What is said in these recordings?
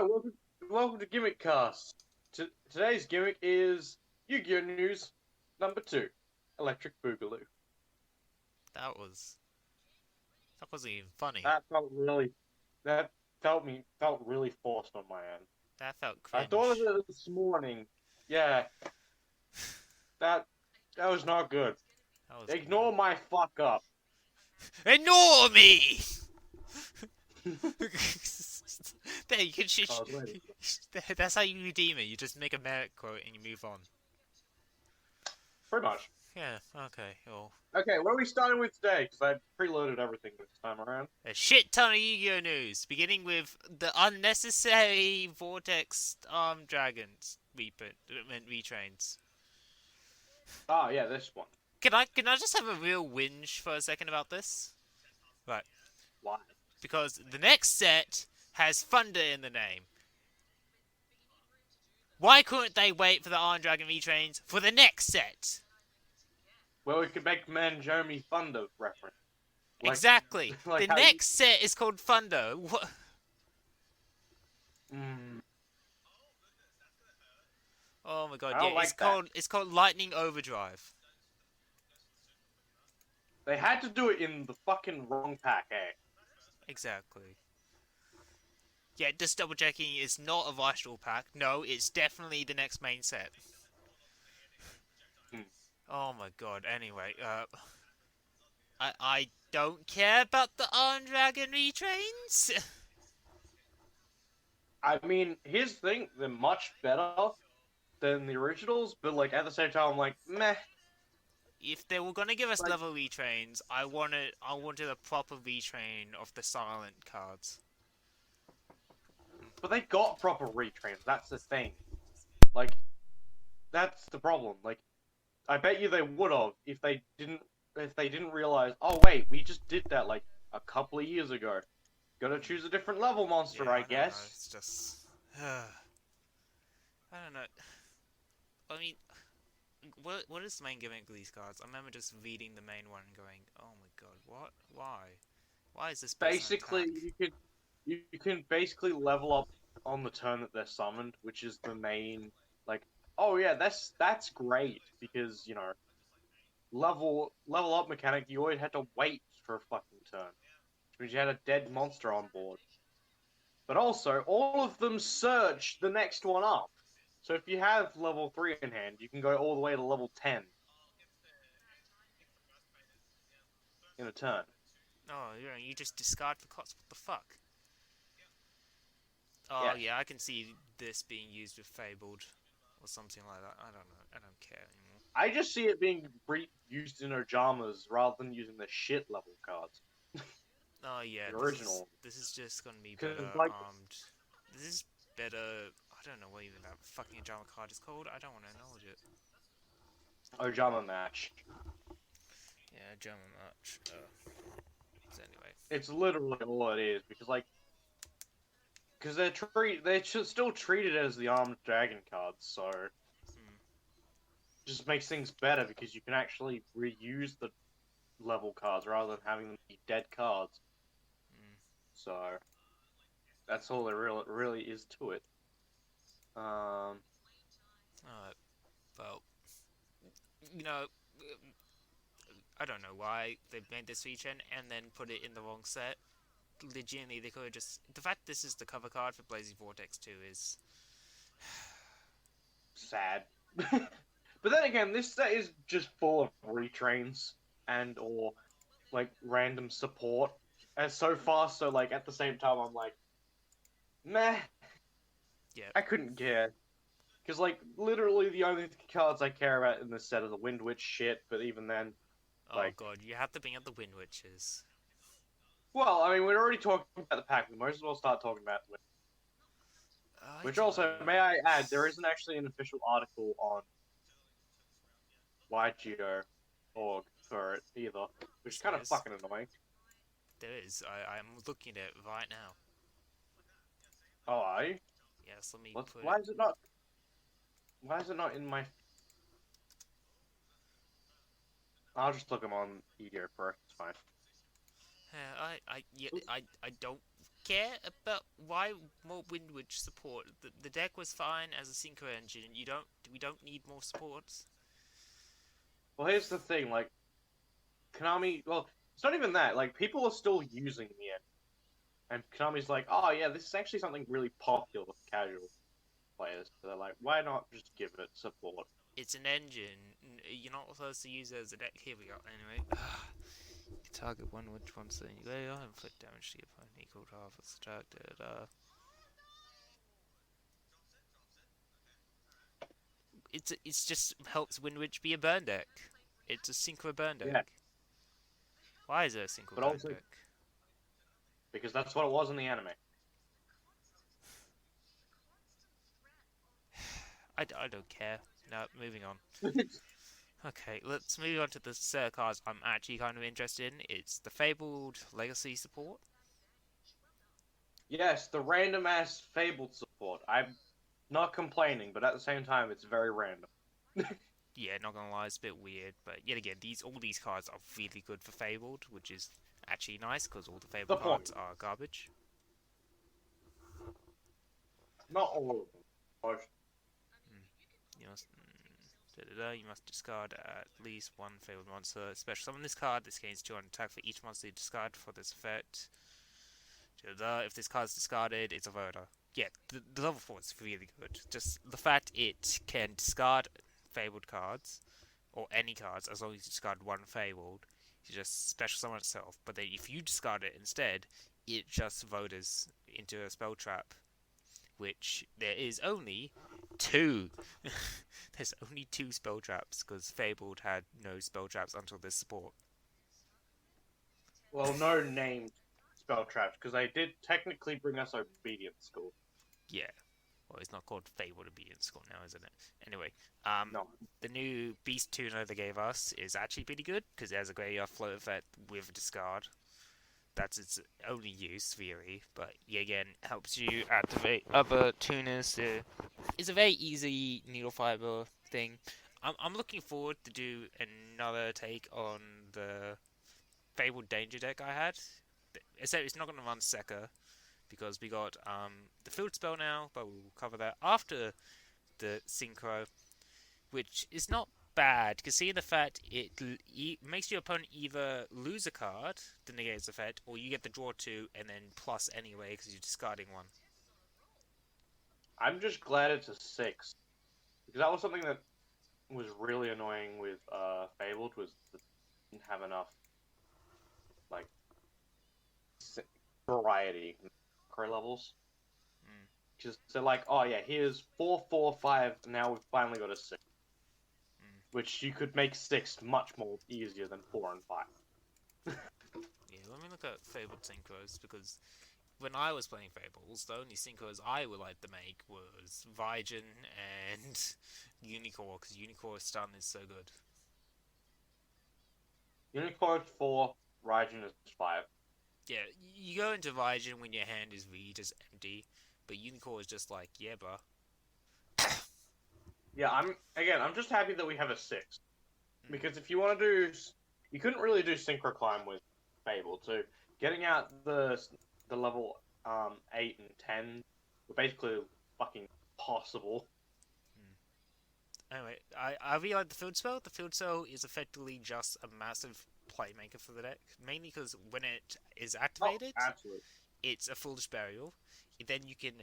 Hello, welcome to Gimmickast. Today's gimmick is Yu-Gi-Oh! News number 2, Electric Boogaloo. That was... That wasn't even funny. That felt really, that felt really forced on my end. That felt I thought of cringe. it this morning. Yeah, that that was not good. That was Ignore bad. my fuck up. Ignore me! I There, you can was waiting. That's how you redeem it. You just make a merit quote and you move on. Pretty much. Yeah, okay, well. Okay, what are we starting with today? Because I preloaded everything this time around. A shit ton of Yu-Gi-Oh! News, beginning with the unnecessary Vortex Dragons retrains. Ah, yeah, this one. Can I just have a real whinge for a second about this? Right. Why? Because the next set has thunder in the name. Why couldn't they wait for the Iron Dragon retrains for the next set? Well, we could make Man Jeremy Thunder reference. Like, Exactly. like The how you... next set is called Thunder. What? Mm, Oh my god, I yeah, don't like that. it's called Lightning Overdrive. They had to do it in the fucking wrong pack, eh? Exactly. Yeah, just double checking, it's not a Vital pack. No, it's definitely the next main set. Hmm. Oh my god, anyway, I don't care about the Iron Dragon retrains. I mean, here's the thing, they're much better than the originals, but like at the same time I'm like, meh. If they were gonna give us Like, level retrains, I wanted a proper retrain of the silent cards. but they got proper retrains, that's the thing. Like, that's the problem. Like, I bet you they would have if they didn't realize, oh wait, we just did that like a couple of years ago. Gotta choose a different level monster, Yeah, I I don't know. guess. It's just, I don't know. I mean, what is the main gimmick of these cards? I remember just reading the main one and going, "Oh my god, what? Why is this based on Basically, attack?" you can basically level up on the turn that they're summoned, which is the main like. Oh yeah, that's great because you know level up mechanic. You always had to wait for a fucking turn, which means you had a dead monster on board. But also, all of them search the next one up. So if you have level 3 in hand, you can go all the way to level 10 in a turn. Oh, you just discard the cost. What the fuck? Oh Yes. yeah, I can see this being used with Fabled or something like that. I don't know. I don't care anymore. I just see it being used in Ojamas rather than using the shit level cards. Oh yeah, The this is original. this is just gonna be Because, better like, armed. This is better. I don't know what even that fucking Ajama card is called. I don't want to acknowledge it. Ojama match. Yeah, German match. So anyway. It's literally all it is, because, like, because they should still treat it as the armed dragon cards, so Hmm. just makes things better because you can actually reuse the level cards rather than having them be dead cards. Hmm. So that's all there really is to it. Alright. Well, you know, I don't know why they made this feature and then put it in the wrong set. Legitimately, they could have just. The fact this is the cover card for Blazing Vortex 2 is. Sad. But then again, this set is just full of retrains and or like random support. And so far, so like at the same time, I'm like, meh. Yeah. I couldn't care because like literally the only cards I care about in this set are the Wind Witch shit. But even then, Oh like, god, you have to bring up the Wind Witches. well, I mean, we're already talking about the pack. We might as well start talking about Wind. I Which don't also, may know. I add, there isn't actually an official article on YGO.org for it either, which is Yes, kind there of is. fucking annoying. There is. I'm looking at it right now. Oh, are you? Yes, let me Let's. put Why it. is it not? Why is it not in my? I'll just look them on EDO first. It's fine. Yeah, I don't care about why more windward support. The deck was fine as a synchro engine. We don't need more supports. Well, here's the thing, like Konami. Well, it's not even that. Like people are still using the end, and Konami's like, oh yeah, this is actually something really popular with casual players. So they're like, why not just give it support? It's an engine. You're not supposed to use it as a deck. Here we go. Anyway. Target one which one's the inflict damage to your opponent equal to half its attack. It's just helps Windwitch be a burn deck. It's a synchro burn deck. Yeah. Why is it a synchro But burn also deck? because that's what it was in the anime. I don't care. No, moving on. Okay, let's move on to the set of cards I'm actually kind of interested in. It's the Fabled Legacy support. Yes, the random ass fabled support. I'm not complaining, but at the same time, it's very random. Yeah, not gonna lie, it's a bit weird, but yet again, all these cards are really good for Fabled, which is actually nice because all the Fabled cards are garbage. Not all of them. Most. You must discard at least one Fabled monster. Special summon this card. This gains 200 attack for each monster you discard for this effect. If this card is discarded, it's a voter. Yeah, the level 4 is really good. Just the fact it can discard Fabled cards, or any cards, as long as you discard one Fabled, you just special summon itself. But then if you discard it instead, it just voters into a spell trap, which there is only 2. There's only 2 spell traps, because Fabled had no spell traps until this support. Well, no named spell traps, because they did technically bring us Obedience School. Yeah. Well, it's not called Fabled Obedience School now, isn't it? Anyway, No. the new Beast Tuner they gave us is actually pretty good, because it has a graveyard float effect with discard. That's its only use, really, but yeah, again, helps you activate other tuners. It's a very easy needle fiber thing. I'm looking forward to do another take on the Fabled Danger deck I had. Except it's not going to run Sekka, because we got the field spell now, but we'll cover that after the synchro, which is not bad, because seeing the fact it makes your opponent either lose a card to negate its effect, or you get the draw 2 and then plus anyway because you're discarding one. I'm just glad it's a 6, because that was something that was really annoying with Fabled, was that it didn't have enough like variety in macro levels. Because they're like, oh yeah, here's 4, 4, 5, and now we've finally got a 6. Which you could make 6 much more easier than 4 and 5. Yeah, let me look at Fabled synchros, because when I was playing Fables, the only synchros I would like to make was Vigen and Unicorn, because Unicorn stun is so good. Unicorn 4, Raijin is 5. Yeah, you go into Vigen when your hand is really just empty, but Unicorn is just like, yeah, bruh. Yeah, I'm just happy that we have a 6. Because if you want to do... You couldn't really do Synchro Climb with Fable, so getting out the level 8 and 10 were basically fucking possible. Anyway, I really like the field spell. The field spell is effectively just a massive playmaker for the deck, mainly because when it is activated, it's a Foolish Burial. Then you can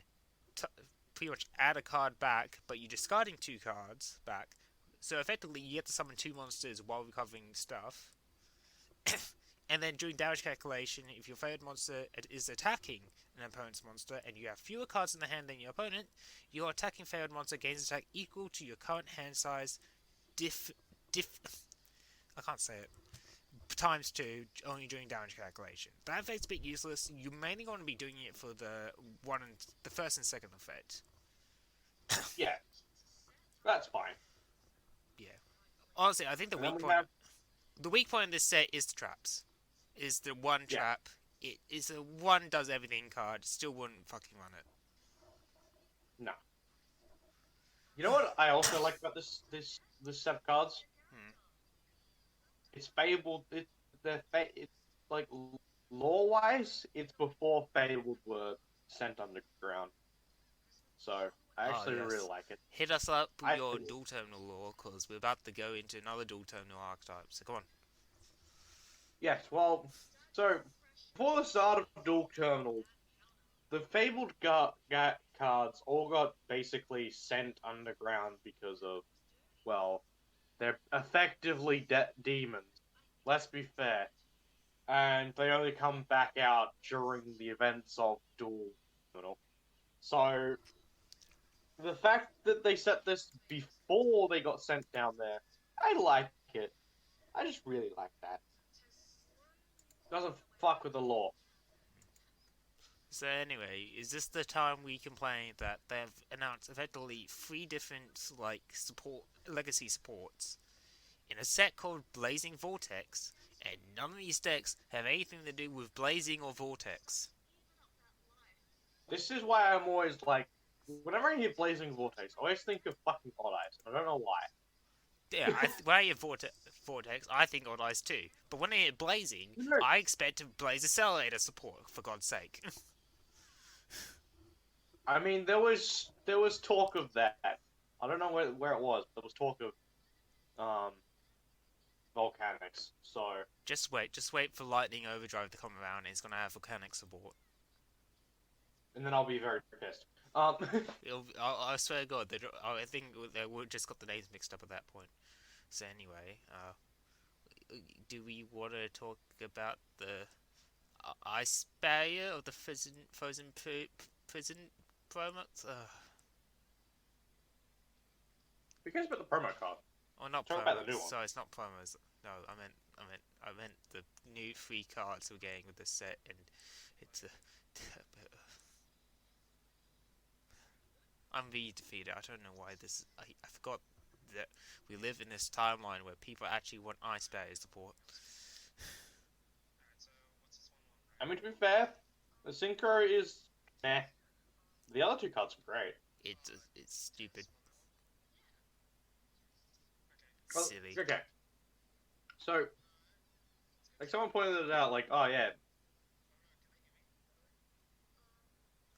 pretty much add a card back, but you're discarding 2 cards back. So effectively, you get to summon 2 monsters while recovering stuff. And then during damage calculation, if your favorite monster is attacking an opponent's monster and you have fewer cards in the hand than your opponent, your attacking favorite monster gains attack equal to your current hand size I can't say it. Times 2, only during damage calculation. That effect's a bit useless. You're mainly going to be doing it for the first and second effect. Yeah, that's fine. Yeah. Honestly, I think the weak point in this set is the traps. Is the one trap. It is a one does everything card. Still wouldn't fucking run it. No. You know what I also like about this set of cards? It's Fable. It's like lore-wise, it's before Fabled were sent underground. So I Oh, actually really yes. like it. Hit us up with I your dual terminal lore, because we're about to go into another dual terminal archetype, so come on. yes, well, so before the start of Dual Terminal, the Fabled cards all got basically sent underground because of, well, they're effectively demons. Let's be fair. And they only come back out during the events of Duel. So the fact that they set this before they got sent down there, I like it. I just really like that. Doesn't fuck with the law. So anyway, is this the time we complain that they've announced effectively 3 different, like, legacy supports in a set called Blazing Vortex, and none of these decks have anything to do with Blazing or Vortex? This is why I'm always like, whenever I hear Blazing Vortex, I always think of fucking Odd Eyes. I don't know why. Yeah, when I hear Vortex, I think Odd Eyes too. But when I hear Blazing, I expect to Blaze Accelerator support, for God's sake. I mean, there was talk of that. I don't know where it was. There was talk of um volcanics. So, Just wait for Lightning Overdrive to come around, and it's gonna have Volcanic support. and then I'll be very pissed. I swear to God, I think they just got the names mixed up at that point. So anyway, do we want to talk about the ice barrier or the frozen prison promo? Who cares about the promo card? Oh, not Talk about the promos. new one. Sorry, it's not promos. No, I meant the new 3 cards we're getting with this set, and it's a. I'm really defeated. I don't know why this. I forgot that we live in this timeline where people actually want ice barrier support. I mean, to be fair, the Synchro is meh. The other 2 cards are great. It's stupid. Well, Silly. okay. So, like someone pointed it out, like, oh yeah,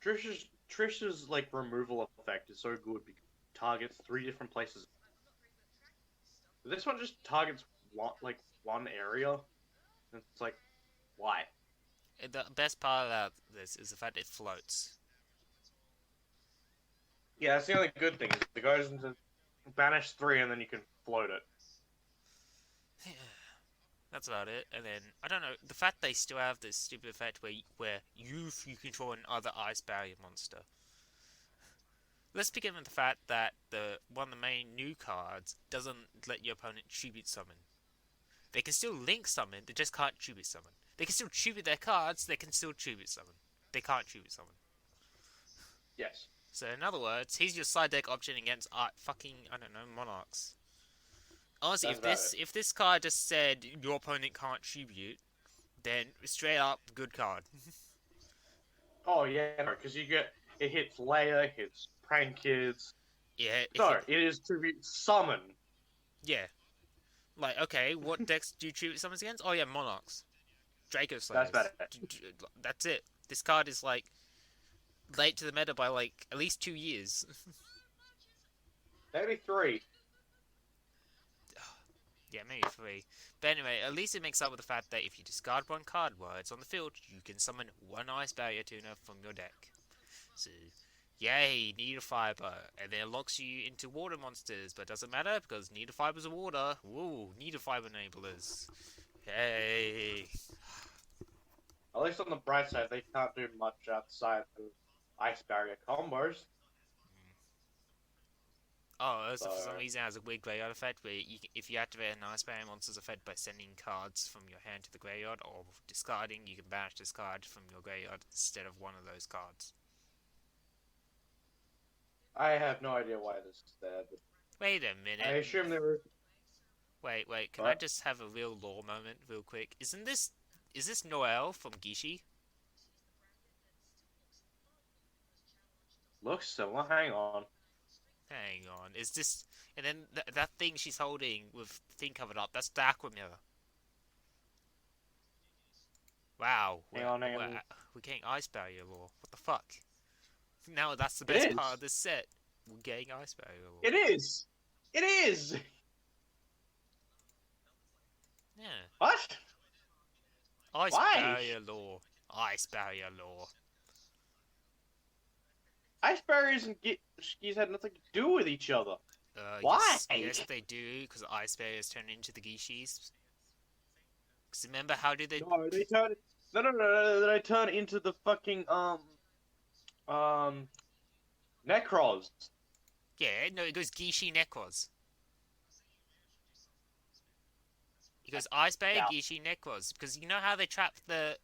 Trish's like removal effect is so good because it targets 3 different places. This one just targets one area. And it's like, why? The best part about this is the fact it floats. Yeah, that's the only good thing. It goes into banish 3 and then you can float it. That's about it. And then I don't know the fact they still have this stupid effect where you control another ice barrier monster. Let's begin with the fact that one of the main new cards doesn't let your opponent tribute summon. They can still link summon, they just can't tribute summon. They can still tribute their cards, they can still tribute summon. They can't tribute summon. Yes. So in other words, here's your side deck option against fucking, I don't know, Monarchs. Honestly, if this card just said your opponent can't tribute, then straight up good card. Oh yeah, because it hits Leia, it hits Prank Kids. Yeah. It is to be summon. Yeah. Like, okay, what decks do you tribute summons against? Oh yeah, Monarchs. Draco Slayers. That's about it. That's it. This card is like late to the meta by like at least 2 years. Maybe 3. Yeah, maybe 3. But anyway, at least it makes up with the fact that if you discard 1 card while it's on the field, you can summon 1 Ice Barrier Tuner from your deck. So, yay, Needle Fiber. And then it locks you into water monsters, but it doesn't matter because Needle Fibers are water. Woo, Needle Fiber enablers. Yay. At least on the bright side, they can't do much outside of Ice Barrier combos. Oh, also for some reason it has a weird graveyard effect where if you activate an Ice Barrier monster's effect by sending cards from your hand to the graveyard or discarding, you can banish this card from your graveyard instead of one of those cards. I have no idea why this is there, but Wait a minute. I assume there were... Wait, can I just have a real lore moment real quick? Is this Noel from Gishi? Looks similar, hang on. Hang on, is this... And then that thing she's holding with the thing covered up, that's the Aqua Mirror. Wow, Hang on, hang we're, on. we're getting ice barrier lore. What the fuck? Now that's the It best part is. of this set. We're getting ice barrier lore. It is. It is. Yeah. What? Ice Why? barrier lore. Ice barrier lore. Ice barriers and skis had nothing to do with each other. Why? Yes, they do, because ice barriers turn into the Gishis. Because remember, how did they... No, they turn. No. They turn into the fucking um Necros. Yeah, no, it goes Gishi Necros. It goes ice barrier, Yeah. Gishi Necros. Because you know how they trap the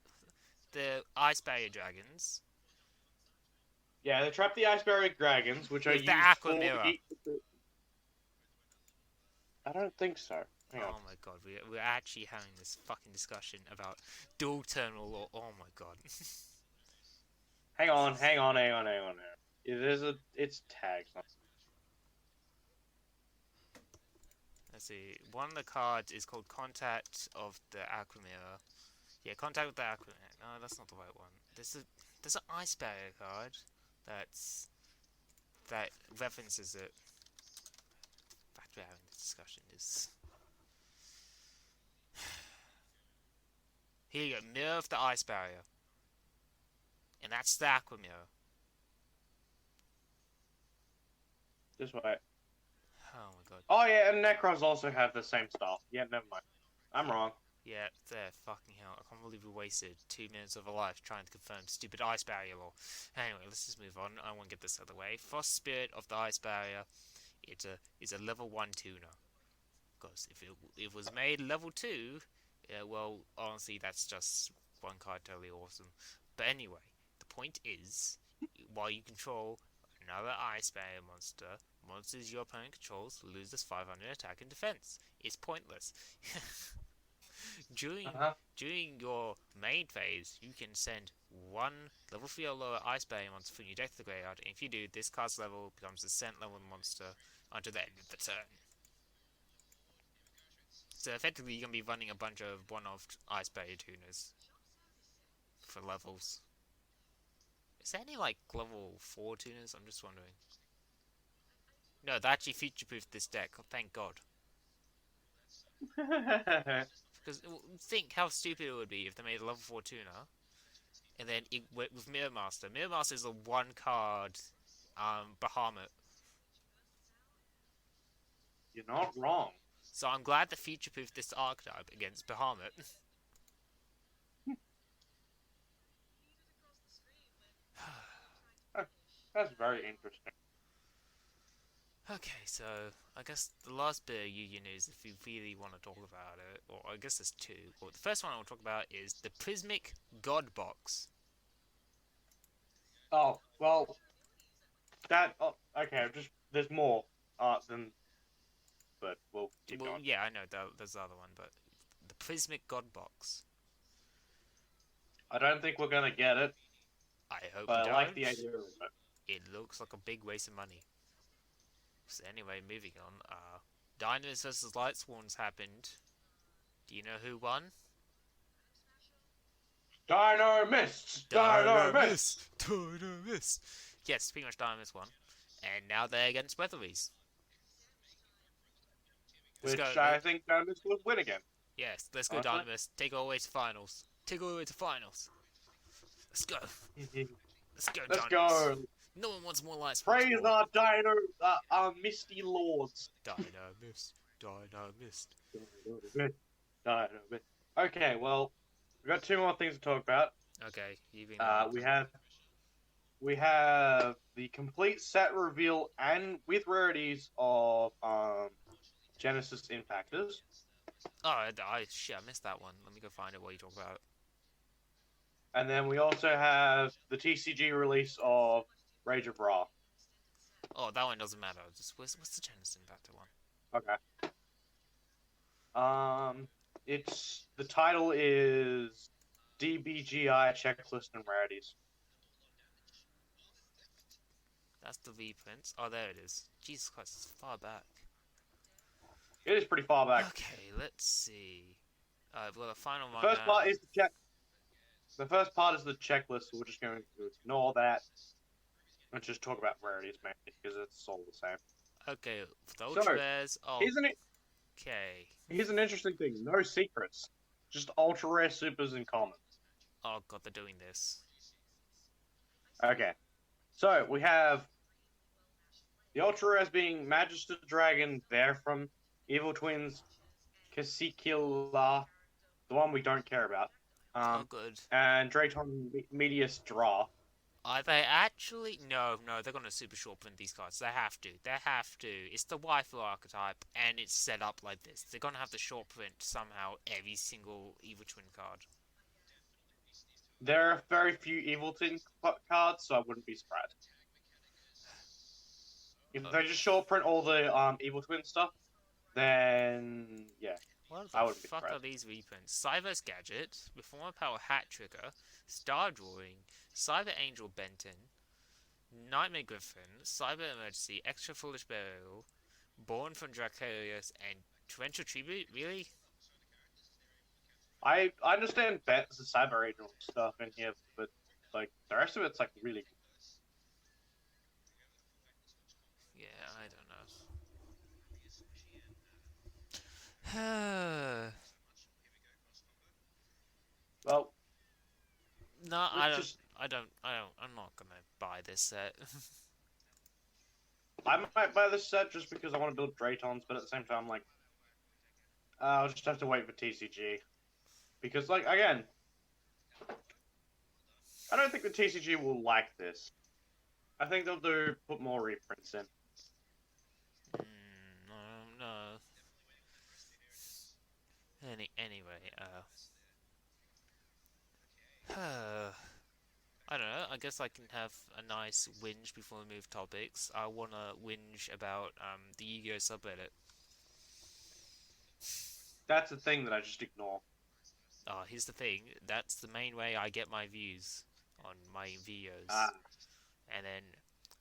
ice barrier dragons? Yeah, they trap the ice barrier dragons, which are With the used aqua for. mirror. I don't think so. Hang on. Oh my god, we're actually having this fucking discussion about dual terminal lore. Oh my god. Hang on. It's tags. Let's see. One of the cards is called Contact of the Aqua Mirror. Yeah, Contact with the Aqua Mirror. No, that's not the right one. There's an ice barrier card that references it. The fact we're having this discussion is... Here you go, Mirror of the Ice Barrier. And that's the Aqua Mirror. This way. Oh my god. Oh yeah, and Necros also have the same stuff. Yeah, never mind. I'm wrong. Yeah, there, fucking hell. I can't believe we wasted 2 minutes of our life trying to confirm stupid ice barrier law. Anyway, let's just move on. I want to get this out of the way. Frost Spirit of the Ice Barrier, it's a level 1 tuner. Because if it was made level 2, well, honestly, that's just one card totally awesome. But anyway, the point is, while you control another ice barrier monster, monsters your opponent controls lose this 500 attack and defense. It's pointless. During your main phase, you can send one level 3 or lower ice barrier monster from your deck to the graveyard, and if you do, this card's level becomes the sent level monster until the end of the turn. So effectively, you're going to be running a bunch of one-off ice barrier tuners for levels. Is there any, like, level 4 tuners? I'm just wondering. No, they actually future-proofed this deck, oh, thank god. Because think how stupid it would be if they made a level 4 tuner, and then it went with Mirror Master. Mirror Master is a 1-card Bahamut. You're not wrong. So I'm glad they future-proofed this archetype against Bahamut. That's very interesting. Okay, so I guess the last bit of Yu-Gi-Oh news, if you really want to talk about it, or I guess there's two. Well, the first one I want to talk about is the Prismic God Box. Oh well, that. Oh, okay. There's more than. But we'll keep going. Yeah, I know there's the other one, but the Prismic God Box. I don't think we're gonna get it. I hope but we I like don't. the idea of it. It looks like a big waste of money. So anyway, moving on. Dinos vs. Lightsworns happened. Do you know who won? Dino Mists! Dino Mists! Dino Mist! Yes, pretty much Dino Mist won. And now they're against Weatheries. Which I think Dino Mists will win again. Yes, let's go Dino Mist. Take all the way to finals. Take all the way to finals. Let's go. Let's go, Let's Dino go. Mist. No one wants more Lightsworns. Praise our Dino, our Misty Lords. Dino Mist. Dino Mist. Dino Mist. Okay, well, we've got 2 more things to talk about. Okay, you've been. We have the complete set reveal and with rarities of Genesis Impactors. Oh, shit, I missed that one. Let me go find it while you talk about it. And then we also have the TCG release of Rage of Ra. Oh, that one doesn't matter. Just what's the Genesis Impactor one? Okay. The title is DBGI Checklist and Rarities. That's the reprints. Oh, there it is. Jesus Christ, it's far back. It is pretty far back. Okay, let's see. Well, the final one. First part is the check. the first part is the checklist, so we're just going to ignore that and just talk about rarities mainly because it's all the same. Okay, for the So ultra rares. Oh, here's an okay. here's an interesting thing. No secrets, just ultra rare supers and commons. Oh god, they're doing this. Okay, so we have the ultra rares being Magister Dragon, Bear from Evil Twins, Cassicula, the one we don't care about, Oh um, good. and Drayton Medius Draw. Are they actually? No, no, they're gonna super short print these cards. They have to. They have to. It's the waifu archetype, and it's set up like this. They're gonna have to short print somehow every single Evil Twin card. There are very few Evil Twin cards, so I wouldn't be surprised. If Oh, they just short print all the Evil Twin stuff, then yeah, what I the wouldn't be fuck are surprised. these reprints? Cyber's Gadget, Reformer Power Hat Trigger, Star Drawing, Cyber Angel Benton, Nightmare Griffin, Cyber Emergency, Extra Foolish Burial, Born from Dracarius, and Torrential Tribute? Really? I understand Bet's the Cyber Angel stuff in here, but like the rest of it's like really good. Yeah, I don't know. Well, No, let's just I'm not gonna buy this set. I might buy this set just because I want to build Draytons, but at the same time, like I'll just have to wait for TCG because like again, I don't think the TCG will like this. I think they'll put more reprints in. No, no. Anyway, I don't know. I guess I can have a nice whinge before we move topics. I wanna whinge about the Yu-Gi-Oh subreddit. That's the thing that I just ignore. Here's the thing. That's the main way I get my views on my videos. Ah, And then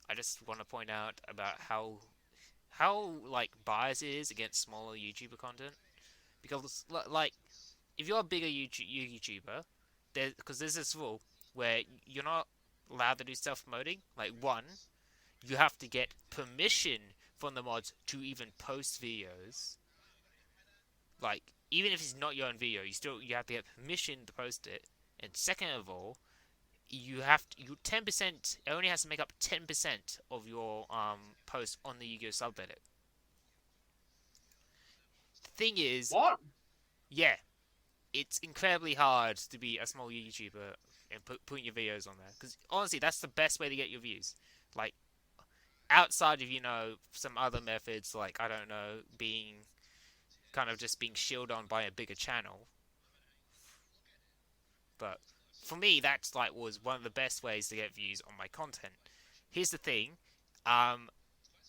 I just want to point out about how like biased it is against smaller YouTuber content. Because like if you're a bigger YouTuber, there's this rule where you're not allowed to do self promoting. Like one, you have to get permission from the mods to even post videos. Like even if it's not your own video, you have to get permission to post it. And second of all, you 10%. It only has to make up 10% of your post on the Yu-Gi-Oh subreddit. The thing is, what? yeah, it's incredibly hard to be a small YouTuber and putting your videos on there. Because honestly, that's the best way to get your views. Like outside of some other methods, like I don't know, being kind of just being shielded on by a bigger channel. But for me, that's like was one of the best ways to get views on my content. Here's the thing, um,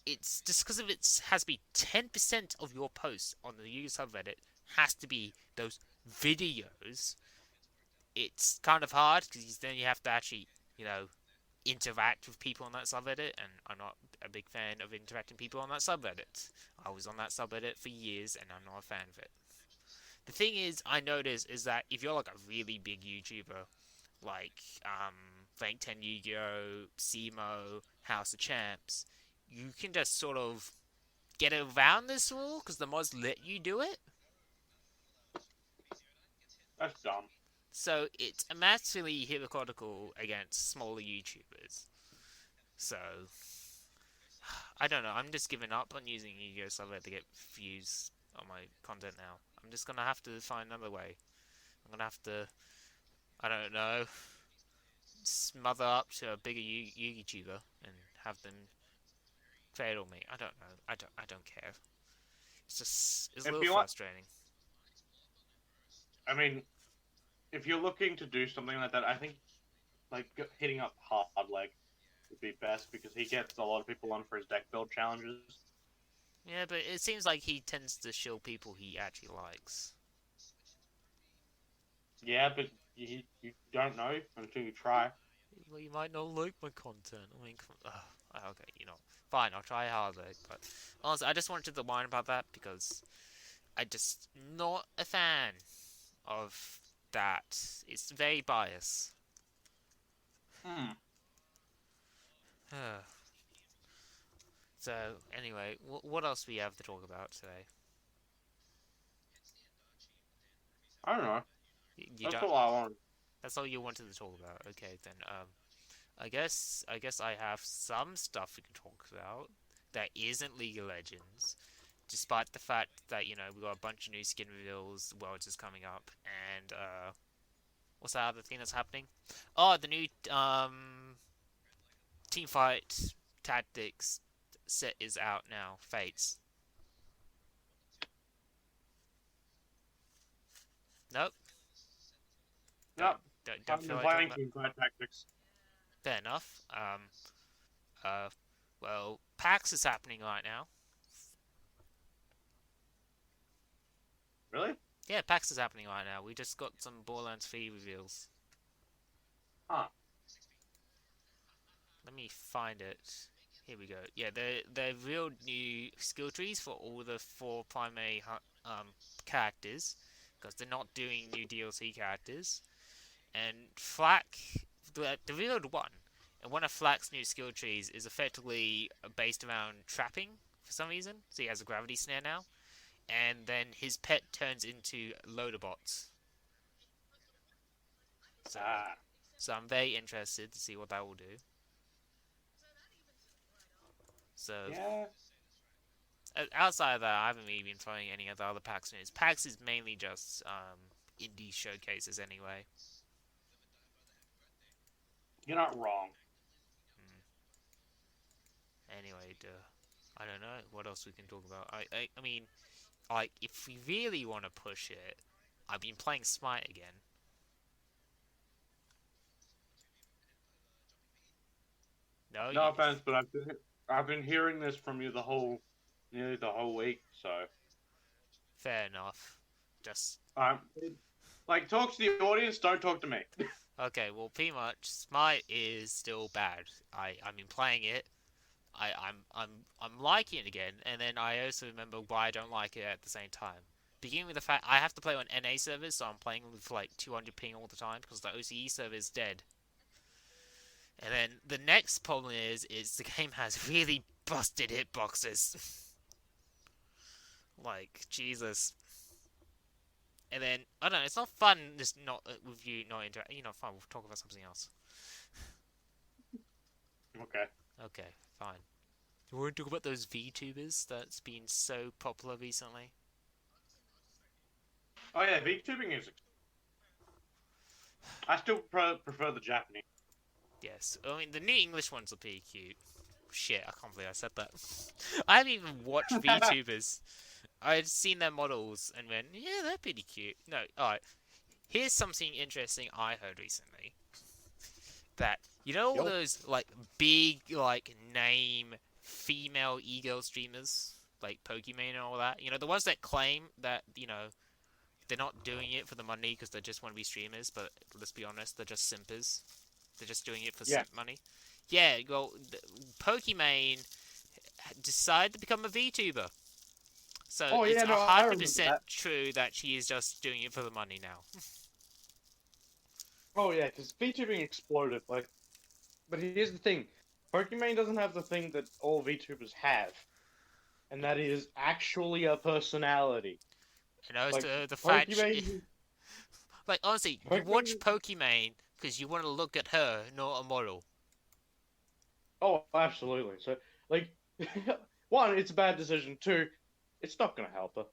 it's just because of it has to be 10% of your posts on the user subreddit has to be those videos. It's kind of hard because then you have to actually, interact with people on that subreddit, and I'm not a big fan of interacting people on that subreddit. I was on that subreddit for years, and I'm not a fan of it. The thing is, I notice is that if you're like a really big YouTuber, like Rank 10 Yu-Gi-Oh, Simo, House of Champs, you can just sort of get around this rule because the mods let you do it. That's dumb. So it's massively hypocritical against smaller YouTubers. So I don't know. I'm just giving up on using Yu-Gi-Oh Subreddit to get views on my content now. I'm just gonna have to find another way. I'm gonna have to, I don't know, smother up to a bigger YouTuber and have them trade on me. I don't know. I don't care. It's a If little you want, frustrating. I mean, if you're looking to do something like that, I think like hitting up Hard Leg would be best because he gets a lot of people on for his deck build challenges. Yeah, but it seems like he tends to shill people he actually likes. Yeah, but you don't know until you try. Well, you might not like my content. I mean, okay, fine, I'll try harder. But honestly, I just wanted to whine about that because I just not a fan of that it's very biased. Hmm. So anyway, what else do we have to talk about today? I don't know. You That's don't. all I want. That's all you wanted to talk about. Okay, then. I guess I have some stuff we can talk about that isn't League of Legends, despite the fact that we got a bunch of new skin reveals. Worlds is coming up, and what's that other thing that's happening? Oh, the new team fight tactics set is out now. Fates. Nope. Don't Yep. don't I've feel been like talking playing about. teamfight tactics. Fair enough. Uh. Well, PAX is happening right now. Really? Yeah, PAX is happening right now. We just got some Borderlands 3 reveals. Huh. Let me find it. Here we go. Yeah, they revealed new skill trees for all the four primary characters because they're not doing new DLC characters. And Flak, they revealed one, and one of Flak's new skill trees is effectively based around trapping for some reason. So he has a gravity snare now, and then his pet turns into loader bots. So, Ah. so I'm very interested to see what that will do. So Yeah. outside of that, I haven't really been following any of the other PAX news. PAX is mainly just indie showcases anyway. You're not wrong. Anyway, I don't know what else we can talk about. I mean, like if we really want to push it, I've been playing Smite again. No, No offense, but I've been hearing this from you nearly the whole week. So, fair enough. Just um, like talk to the audience. Don't talk to me. okay. Well, pretty much, Smite is still bad. I've been playing it. I'm liking it again, and then I also remember why I don't like it at the same time. Beginning with the fact I have to play on NA servers, so I'm playing with like 200 ping all the time because the OCE server is dead. And then the next problem is the game has really busted hitboxes. Like Jesus. And then I don't know. It's not fun just not with you not interacting. Fine. We'll talk about something else. Okay. Okay, fine. Do you want to talk about those VTubers that's been so popular recently? Oh yeah, VTubing is. I still prefer the Japanese. Yes. I mean, the new English ones are pretty cute. Shit, I can't believe I said that. I haven't even watched VTubers. I'd seen their models and went, yeah, they're pretty cute. No, alright. Here's something interesting I heard recently. That, all those, like, big, like, name female e-girl streamers? Like Pokimane and all that? The ones that claim that, they're not doing it for the money because they just want to be streamers, but let's be honest, they're just simpers. They're just doing it for simp money. Yeah, well, Pokimane decided to become a VTuber. So it's 100% true that she is just doing it for the money now. Oh yeah, because VTubing exploded. But here's the thing: Pokimane doesn't have the thing that all VTubers have, and that is actually a personality. The fact. Like honestly, you watch Pokimane because you want to look at her, not a model. Oh, absolutely. So, one, it's a bad decision. Two, it's not gonna help her.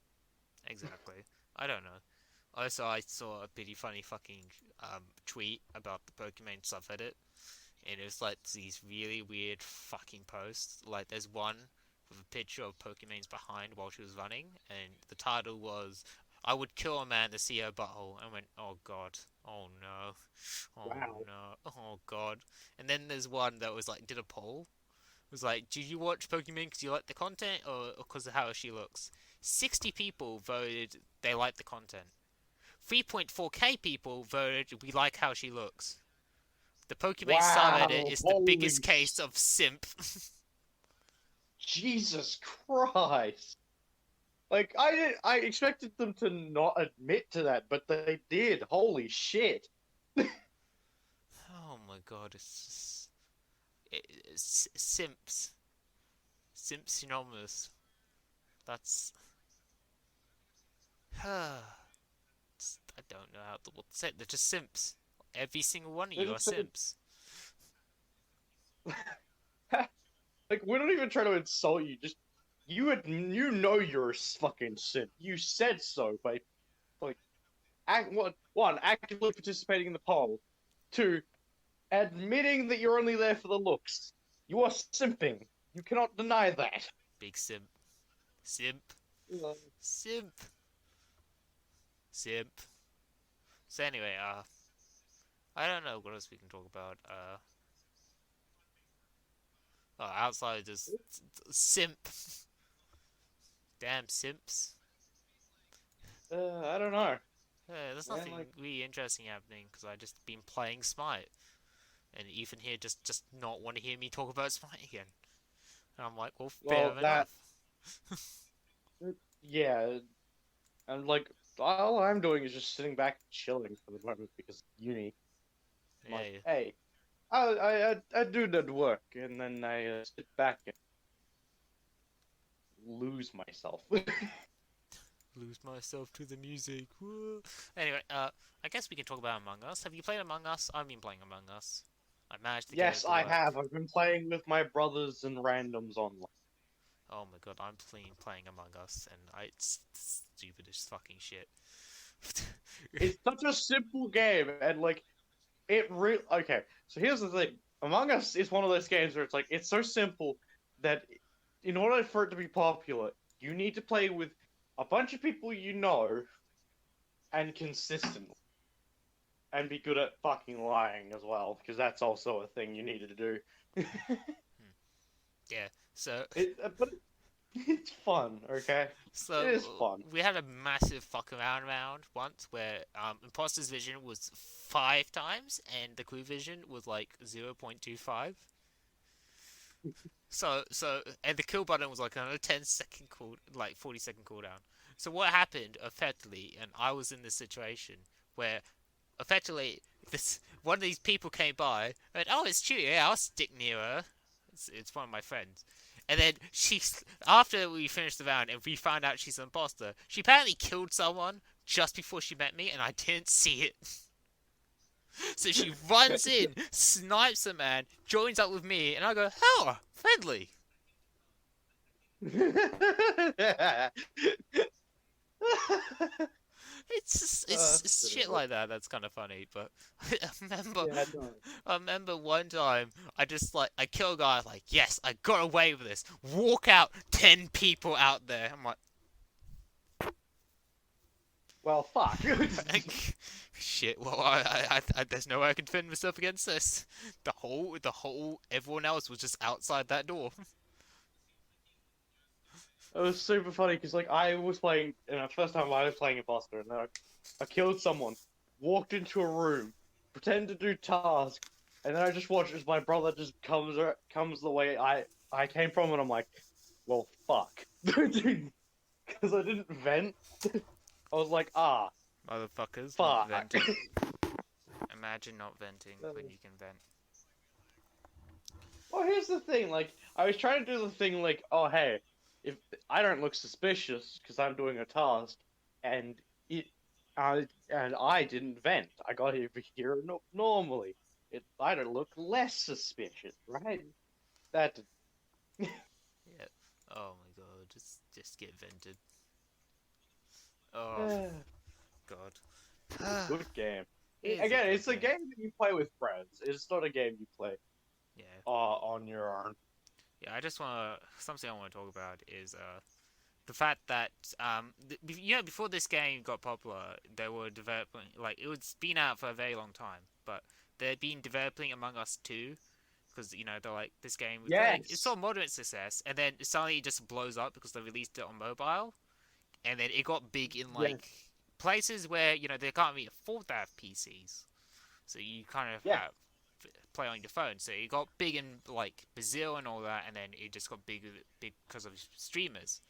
Exactly. I don't know. Also, I saw a pretty funny fucking tweet about the Pokimane subreddit, and it was like these really weird fucking posts. Like, there's one with a picture of Pokimane's behind while she was running, and the title was "I would kill a man to see her butthole." I went, "Oh god, oh no, oh Wow. no, oh god." And then there's one that was like, did a poll. It was like, "Do you watch Pokimane because you like the content or because of how she looks?" 60 people voted they like the content. 3.4k people voted we like how she looks. The Pokimane subreddit is the biggest case of simp. Jesus Christ. Like I expected them to not admit to that, but they did. Holy shit. Oh my god, it's just it's simps, simp synonymous. That's I don't know what to say. They're just simps. Every single one of They're you are just simps. like we're not even trying to insult you. Just you know you're a fucking simp. You said so by like one actively participating in the poll, two admitting that you're only there for the looks. You are simping. You cannot deny that. Big simp, simp, Uh, simp, simp. So anyway, I don't know what else we can talk about. Outside just simp. Damn simps. I don't know. There's Man, nothing like, really interesting happening because I just been playing Smite, and Ethan here just not want to hear me talk about Smite again. And I'm like, well, well, fair that enough. yeah, and like all I'm doing is just sitting back and chilling for the moment because uni. I'm like, Yeah, hey, I do that work, and then I sit back and lose myself. lose myself to the music. Whoa. Anyway, I guess we can talk about Among Us. Have you played Among Us? I've been playing Among Us. I managed to get it Yes, to I work. have. I've been playing with my brothers and randoms online. Oh my god, I'm playing Among Us, and it's stupid as fucking shit. It's such a simple game, and like it really okay. So here's the thing: Among Us is one of those games where it's like it's so simple that in order for it to be popular, you need to play with a bunch of people you know and consistently, and be good at fucking lying as well, because that's also a thing you needed to do. Yeah, so But it's fun, okay? It So is fun. we had a massive fuck around round once where imposter's vision was 5 times and the crew vision was like 0.25. So and the kill button was like another 10-second cool, like 40-second cooldown. So what happened effectively, and I was in this situation where effectively this one of these people came by and went, oh, it's Chewie, yeah, I'll stick near her. It's one of my friends. And then after we finished the round and we found out she's an imposter, she apparently killed someone just before she met me, and I didn't see it. So she runs in, snipes a man, joins up with me, and I go, "Oh, friendly." It's shit like that. That's kind of funny. But I remember, Yeah, no. I remember one time I kill a guy. Like, yes, I got away with this. Walk out, 10 people out there. I'm like, Well, fuck. shit. Well, there's no way I can defend myself against this. Everyone else was just outside that door. It was super funny because like I was playing, and the first time I was playing imposter, and then I killed someone, walked into a room, pretended to do task, and then I just watched as my brother just comes the way I came from, and I'm like, well, fuck, because I didn't vent. I was like, Motherfuckers, not fuck. venting. Imagine not venting when you can vent. Well, here's the thing. Like, I was trying to do the thing, like, oh, hey, if I don't look suspicious because I'm doing a task, and it, and I didn't vent. I got over here normally. I don't look less suspicious, right? That. Yeah. Oh my god, just get vented. Oh god. Good game. It is a Again, good it's a game. game that you play with friends. It's not a game you play Yeah. on your own. Yeah, something I want to talk about is the fact that before this game got popular, they were developing, like, it was been out for a very long time, but they'd been developing Among Us 2 because they're like, this game was like, it's Yes. all moderate success, and then suddenly it just blows up because they released it on mobile, and then it got big in Yes. like places where they can't really afford to have PCs, so you kind of Yeah. have play on your phone. So it got big in like Brazil and all that, and then it just got big because of streamers.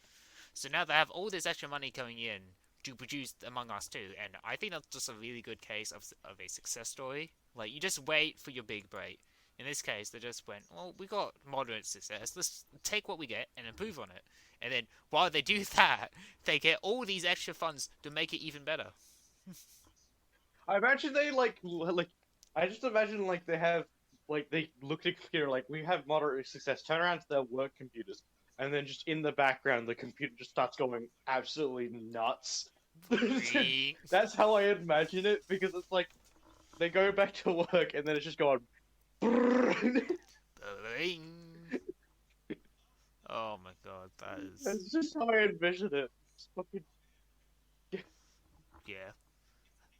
So now they have all this extra money coming in to produce Among Us 2, and I think that's just a really good case of a success story. Like, you just wait for your big break. In this case, they just went, well, we got moderate success. Let's take what we get and improve on it. And then while they do that, they get all these extra funds to make it even better. I imagine they like. I just imagine like they have like they look at a computer like we have moderate success. Turn around to their work computers, and then just in the background, the computer just starts going absolutely nuts. That's how I imagine it because it's like they go back to work and then it's just going. Oh my god, that is. That's just how I envision it. It's fucking... Yeah.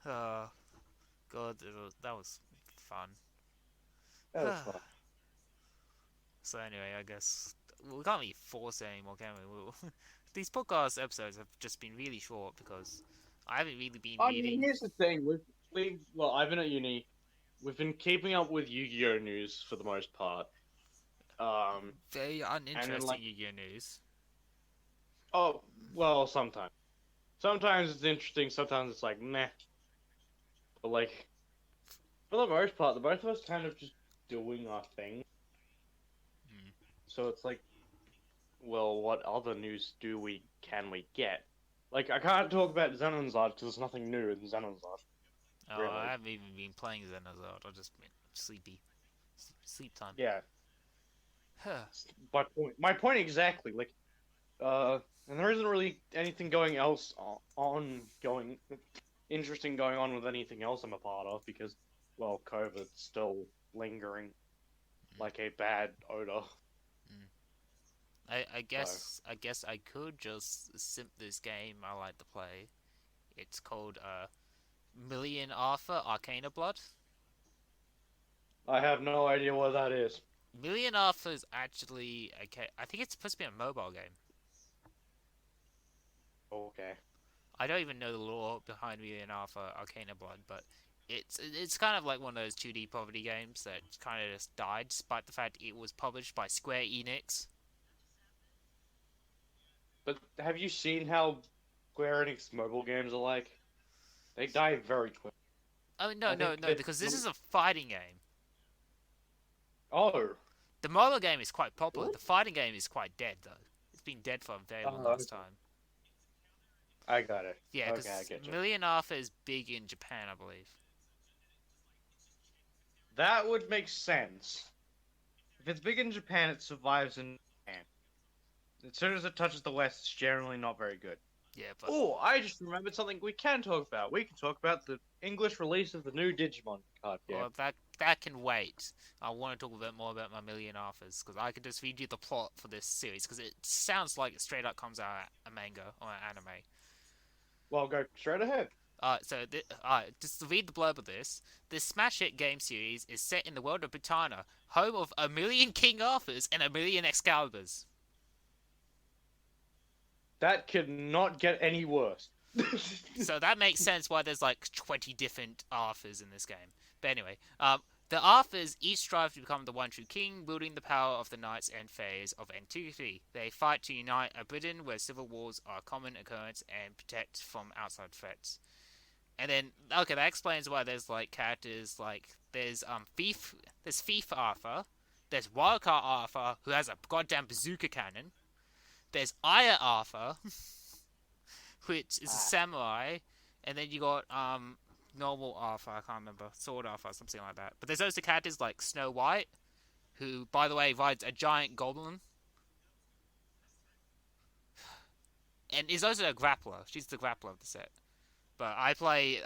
God, that was fun. That was fun. So anyway, I guess we can't really force it anymore, can we? These podcast episodes have just been really short because I haven't really been I reading. mean, here's the thing: well, I've been at uni. We've been keeping up with Yu-Gi-Oh news for the most part. Very uninteresting like, Yu-Gi-Oh news. Oh well, sometimes. Sometimes it's interesting. Sometimes it's like meh. But like, for the most part, the both of us kind of just doing our thing. So it's like, well, what other news can we get? Like, I can't talk about Xenonzard because there's nothing new in Xenonzard. Oh, Really. I haven't even been playing Xenozard. I've just been sleepy. Sleep time. Yeah. My point exactly. Like, and there isn't really anything interesting going on with anything else I'm a part of because, well, COVID's still lingering like a bad odor. I guess I could just simp this game I like to play. It's called Million Arthur Arcana Blood. I have no idea what that is. Million Arthur is actually okay. I think it's supposed to be a mobile game. Okay. I don't even know the lore behind Million Arthur Arcana Blood, but it's kind of like one of those 2D poverty games that kind of just died, despite the fact it was published by Square Enix. But have you seen how Square Enix mobile games are like? They die very quick. Oh no, because this is a fighting game. Oh. The mobile game is quite popular. What? The fighting game is quite dead, though. It's been dead for a very long time. I got it. Yeah, because Million Arthur is big in Japan, I believe. That would make sense. If it's big in Japan, it survives in Japan. As soon as it touches the West, it's generally not very good. Yeah, but... Oh, I just remembered something we can talk about. We can talk about the English release of the new Digimon card game. Well, that can wait. I want to talk a bit more about my Million Arthurs, because I could just read you the plot for this series, because it sounds like it straight up comes out of a manga or an anime. Well, go straight ahead. Just to read the blurb of this smash hit game series is set in the world of Bhutan, home of a million King Arthurs and a million Excaliburs. That could not get any worse. So that makes sense why there's like 20 different Arthurs in this game. But anyway, the Arthurs each strive to become the one true king, wielding the power of the knights and fays of antiquity. They fight to unite a Britain where civil wars are a common occurrence and protect from outside threats. And then, okay, that explains why there's like characters like there's Thief Arthur, there's Wildcard Arthur who has a goddamn bazooka cannon. There's Aya Arthur, which is a samurai, and then you got normal Arthur, I can't remember, Sword Arthur, something like that. But there's also characters like Snow White, who, by the way, rides a giant goblin, and is also a grappler. She's the grappler of the set. But I play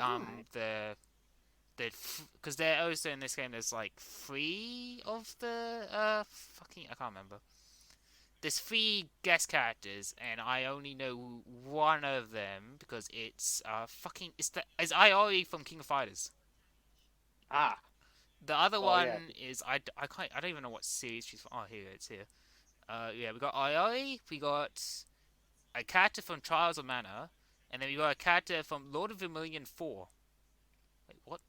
because they're also in this game. There's like 3 of the I can't remember. There's 3 guest characters, and I only know one of them because it's it's Iori from King of Fighters. Ah. The other one is I don't even know what series she's from. Oh, here it's here. We got Iori. We got a character from Trials of Mana, and then we got a character from Lord of Vermilion 4. Wait, what?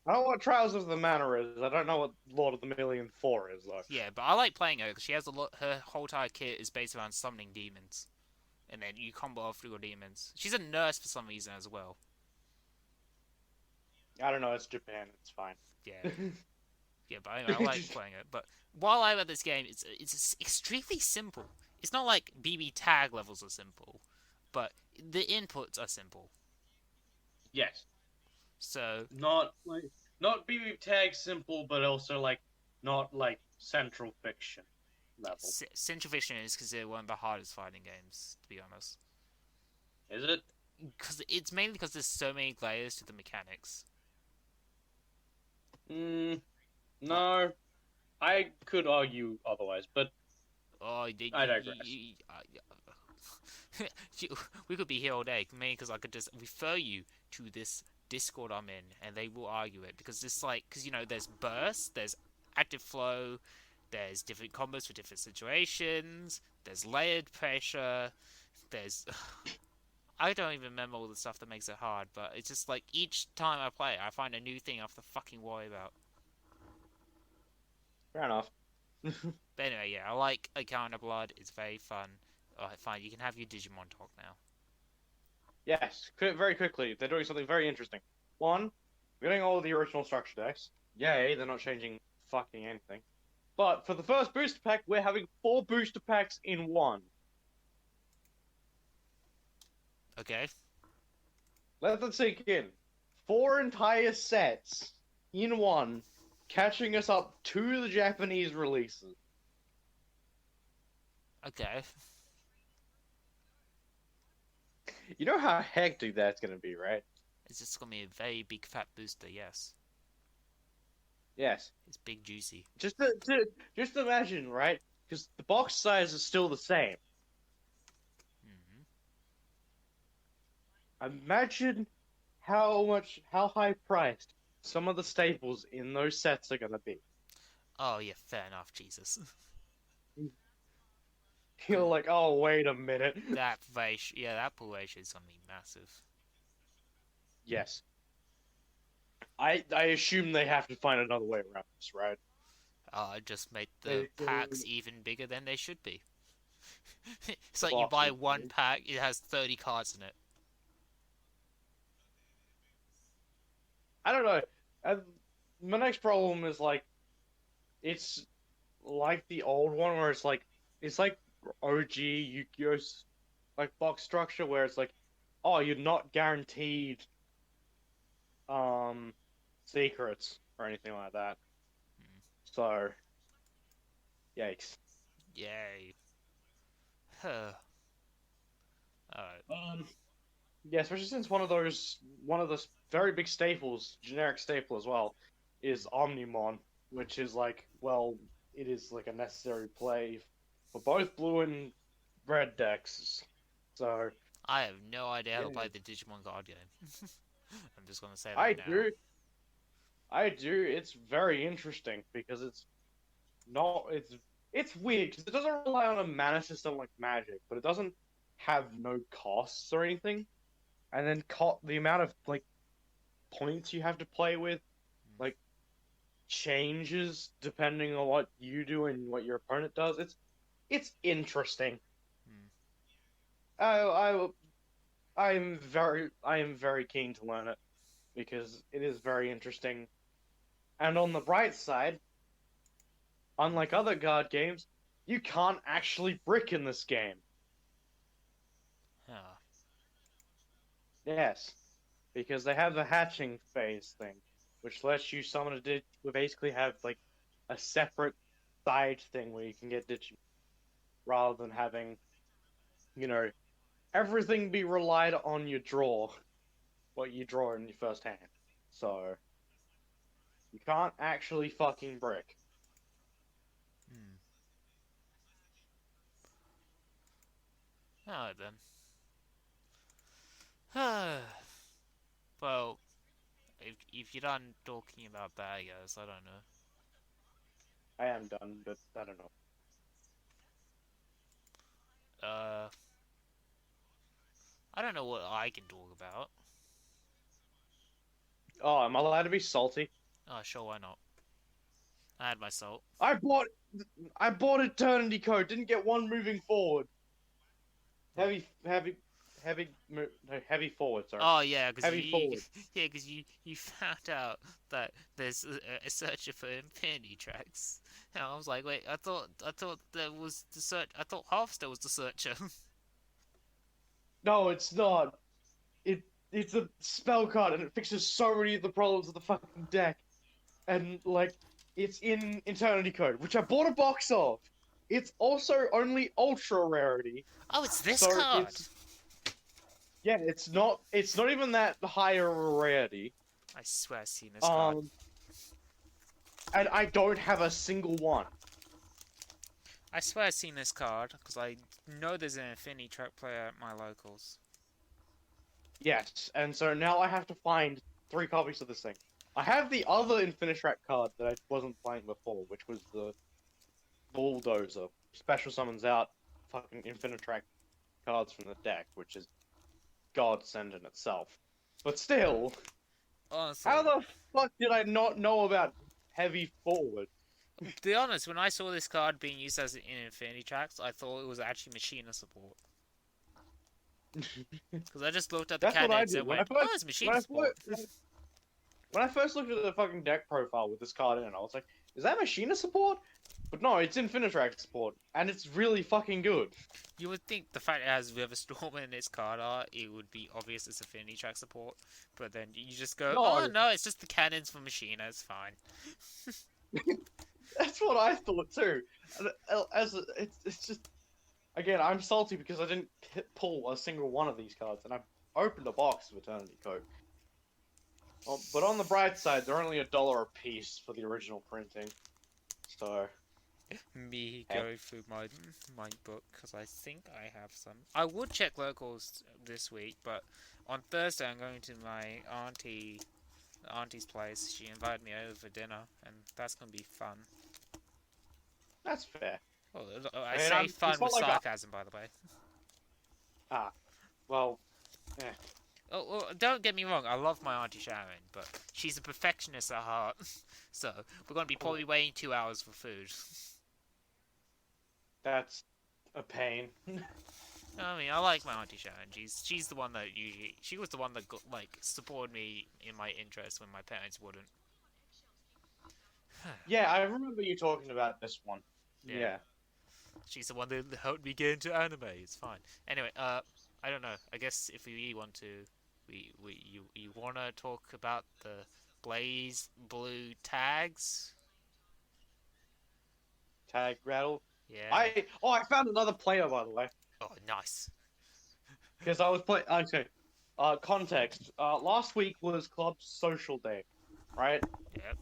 I don't know what Trials of the Manor is. I don't know what Lord of the Million 4 is, though. Yeah, but I like playing her because she has her whole entire kit is based around summoning demons. and then you combo off your demons. She's a nurse for some reason as well. I don't know. It's Japan. It's fine. Yeah, yeah, but anyway, I like playing it. But while I read this game, it's extremely simple. It's not like BB tag levels are simple, but the inputs are simple. Yes. So Not BB tag simple, but also like not like Central Fiction level. Central Fiction is considered one of the hardest fighting games, to be honest. Is it? Because it's mainly because there's so many layers to the mechanics. No. I could argue otherwise, but I digress. We could be here all day, mainly because I could just refer you to this Discord I'm in, and they will argue it, because because there's burst, there's active flow, there's different combos for different situations, there's layered pressure, there's I don't even remember all the stuff that makes it hard, but it's just like each time I play it, I find a new thing I have to fucking worry about. Fair enough. But anyway, yeah, I like Encounter Blood. It's very fun. Alright, fine. You can have your Digimon talk now. Yes, very quickly. They're doing something very interesting. One, we're getting all of the original structure decks. Yay, they're not changing fucking anything. But for the first booster pack, we're having 4 booster packs in one. Okay. Let that sink in. 4 entire sets in one, catching us up to the Japanese releases. Okay. You know how hectic that's gonna be, right? It's just gonna be a very big fat booster, yes. Yes. It's big juicy. Just imagine, right? Because the box size is still the same. Imagine how high priced some of the staples in those sets are gonna be. Oh yeah, fair enough, Jesus. You're like, oh wait a minute. That pull ratio is gonna be massive. Yes. I assume they have to find another way around this, right? Just make the packs even bigger than they should be. It's like you buy one pack, it has 30 cards in it. I don't know. My next problem is like, it's like the old one where it's like OG Yu-Gi-Oh's like box structure where it's like, oh, you're not guaranteed secrets or anything like that. So, yikes. Yay. Huh. Alright. Yeah, especially since one of the very big staples, generic staple as well, is Omnimon, which is like, well, it is like a necessary play for both blue and red decks. So I have no idea how to play the Digimon card game. I'm just gonna say that I now. do. It's very interesting because it's weird because it doesn't rely on a mana system like Magic, but it doesn't have no costs or anything. And then the amount of like points you have to play with, like, changes depending on what you do and what your opponent does. It's interesting. I am very keen to learn it because it is very interesting. And on the bright side, unlike other guard games, you can't actually brick in this game. Huh. Yes, because they have the hatching phase thing, which lets you summon we basically have like a separate side thing where you can get Digimon, rather than having, everything be relied on your draw, what you draw in your first hand. So you can't actually fucking brick. Alright then. Well, if you're done talking about that, I guess, I don't know. I am done, but I don't know. I don't know what I can talk about. Oh, am I allowed to be salty? Oh, sure, why not? I had my salt. I bought Eternity Code, didn't get one moving forward. What? heavy forward. Sorry, Oh yeah, because heavy you forward. yeah, because you found out that there's a searcher for infinity tracks. And I was like, wait, I thought that was the search. I thought Harvester was the searcher. No, it's not. It it's a spell card and it fixes so many of the problems of the fucking deck. And like, it's in Eternity Code, which I bought a box of. It's also only ultra rarity, Oh, it's this so card. it's yeah, it's not even that higher rarity. I swear I've seen this card. Um, and I don't have a single one. I swear I've seen this card because I know there's an infinity track player at my locals. Yes, and so now I have to find 3 copies of this thing. I have the other Infinitrack card that I wasn't playing before, which was the Bulldozer. Special summons out fucking Infinitrack cards from the deck, which is godsend in itself. But still, Honestly, how the fuck did I not know about heavy forward? to be honest, when I saw this card being used as in infinity tracks, I thought it was actually Machina support. Because I just looked at the That's what I cannons did and when went, I oh, first it's when Machina I support. first, when I first looked at the fucking deck profile with this card in, I was like, is that Machina support? But no, it's Infinitrack support, and it's really fucking good. You would think the fact it has River Storm in its card art, it would be obvious it's Affinity Track support. But then you just go, oh No, no, it's just the cannons for Machina, it's fine. that's what I thought too. It's just again, I'm salty because I didn't pull a single one of these cards, and I opened a box of Eternity Code. But on the bright side, they're only $1 a piece for the original printing. So Me Yeah. going through my book, because I think I have some. I would check locals this week, but on Thursday I'm going to my auntie's place. She invited me over for dinner, and that's going to be fun. that's fair. Oh, I I mean, say fun it's not with like sarcasm, by the way. well, yeah. Oh, don't get me wrong, I love my Auntie Sharon, but she's a perfectionist at heart. So, we're going to be probably waiting 2 hours for food. That's a pain. I mean, I like my Auntie Sharon. She's the one that she was the one that got, supported me in my interests when my parents wouldn't. Yeah, I remember you talking about this one. Yeah. Yeah. She's the one that helped me get into anime. It's fine. Anyway, I don't know. I guess if we want to, you wanna talk about the Blaze Blue tags? Tag rattle. Yeah. I found another player, by the way, Oh, nice. because I was playing. Okay. Context. Last week was club social day, right? Yep.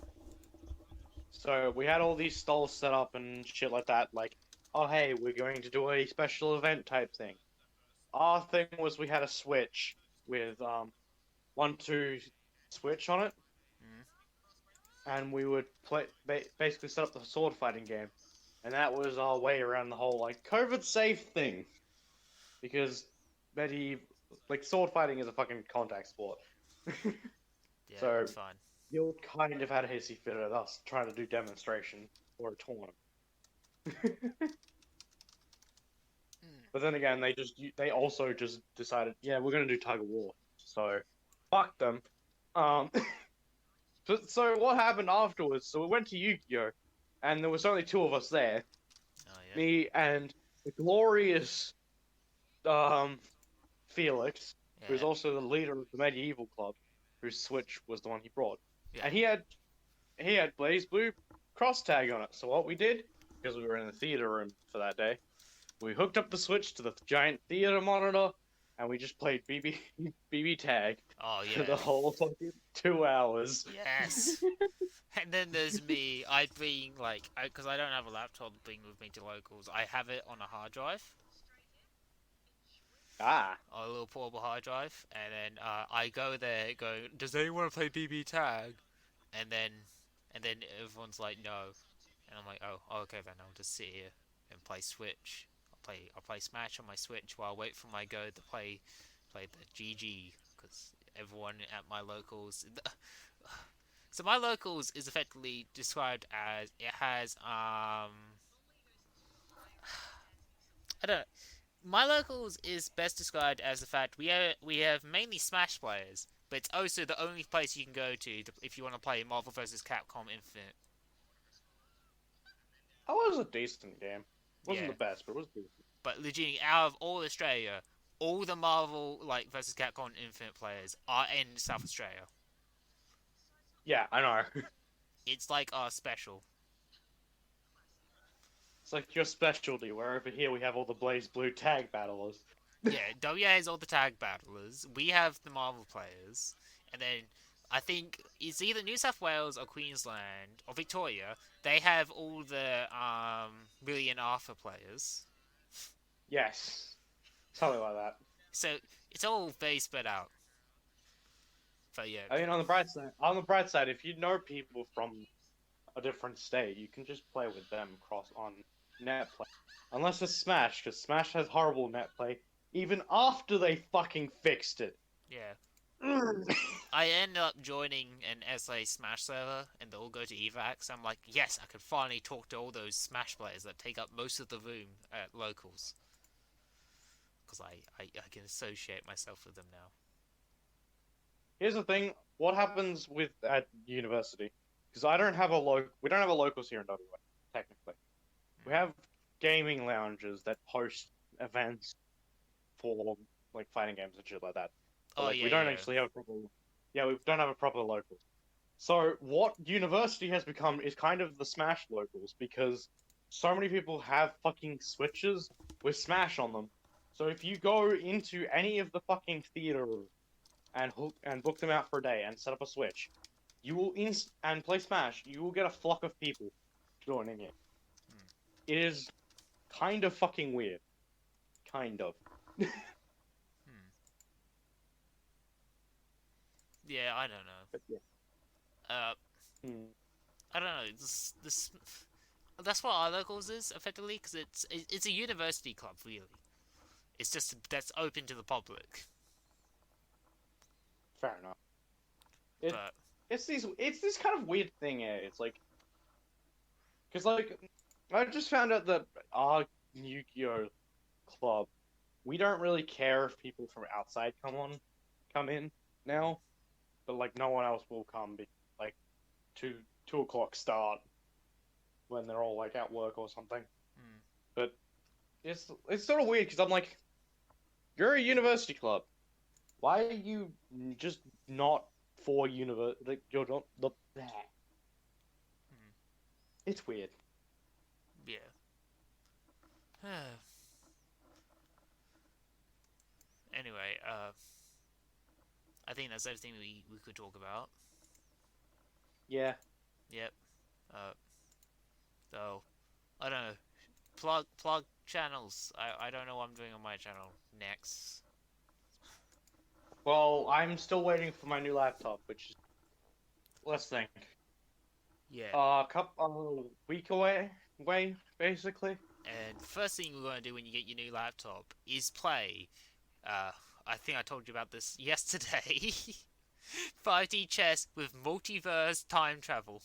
So we had all these stalls set up and shit like that. Like, oh hey, we're going to do a special event type thing. Our thing was we had a switch with 1-2 switch on it, Mm. and we would play basically set up the sword fighting game, and that was our way around the whole like COVID safe thing, because medieval like sword fighting is a fucking contact sport. Yeah, So it's fine. you kind of had a hissy fit at us trying to do demonstration or a tournament. Mm. But then again, they also just decided, yeah, we're gonna do tug of war. So fuck them. Um, so what happened afterwards? So we went to Yu-Gi-Oh, and there was only 2 of us there. Oh yeah. Me and the glorious Felix, who's Yeah. also the leader of the medieval club, whose switch was the one he brought, Yeah. and he had Blaze Blue cross tag on it. So what we did, because we were in the theater room for that day, we hooked up the switch to the giant theater monitor, and we just played BB tag Oh for the yeah. whole fucking 2 hours. Yes. And then there's me. I bring because I don't have a laptop to bring with me to locals. I have it on a hard drive, Ah, a little portable hard drive, and then I go there. Go. Does anyone want to play BB tag? And then everyone's like no, and I'm like okay then I'll just sit here and play Switch. I'll play Smash on my Switch while I wait for my go to play the GG because everyone at my locals. So my locals is effectively described as it has I don't know, My locals is best described as the fact we have mainly Smash players, but it's also the only place you can go to if you want to play Marvel vs. Capcom Infinite. That was a decent game. Wasn't Yeah, the best, but it was decent. but legitimately, out of all Australia, all the Marvel like vs. Capcom Infinite players are in South Australia. Yeah, I know. It's like our special. It's like your specialty, where over here we have all the Blaze Blue tag battlers. Yeah, WA has all the tag battlers. We have the Marvel players, and then I think it's either New South Wales or Queensland or Victoria. They have all the Willie and Arthur players. Yes, something like that. So it's all very spread out. But yeah, I mean, on the bright side, if you know people from a different state, you can just play with them cross on net play. Unless it's Smash, because Smash has horrible net play, even after they fucking fixed it. yeah. I end up joining an SA Smash server, and they all go to evacs. I'm like, yes, I can finally talk to all those Smash players that take up most of the room at locals. Because I can associate myself with them now. Here's the thing: what happens with at university? Because I don't have we don't have a locals here in WA, technically. We have gaming lounges that host events for like fighting games and shit like that. But, Oh like, yeah, we don't yeah. actually have a proper. Yeah, we don't have a proper locals. So what university has become is kind of the Smash locals because so many people have fucking Switches with Smash on them. So if you go into any of the fucking theater rooms and book them out for a day and set up a Switch, you will and play Smash, you will get a flock of people joining in. Hmm. It is kind of fucking weird. Kind of. Hmm. Yeah, I don't know. But yeah. Uh, Hmm. I don't know. This that's what our locals is effectively because it's a university club really. It's just that's open to the public. Fair enough. It But it's this kind of weird thing. It's like, because like I just found out that our Yu-Gi-Oh club, we don't really care if people from outside come in now, but like no one else will come be like 2 o'clock start when they're all like at work or something. hmm, But it's sort of weird because I'm like, you're a university club. Why are you just not for university? Like you're not the. hmm, It's weird. yeah. Anyway, I think that's everything we could talk about. Yeah. Yep. Uh, so I don't know. Plug channels. I don't know what I'm doing on my channel next. Well, I'm still waiting for my new laptop, which is let's think. Yeah. A couple week away basically. And the first thing you're going to do when you get your new laptop is play. Uh, I think I told you about this yesterday. 5D chess with multiverse time travel.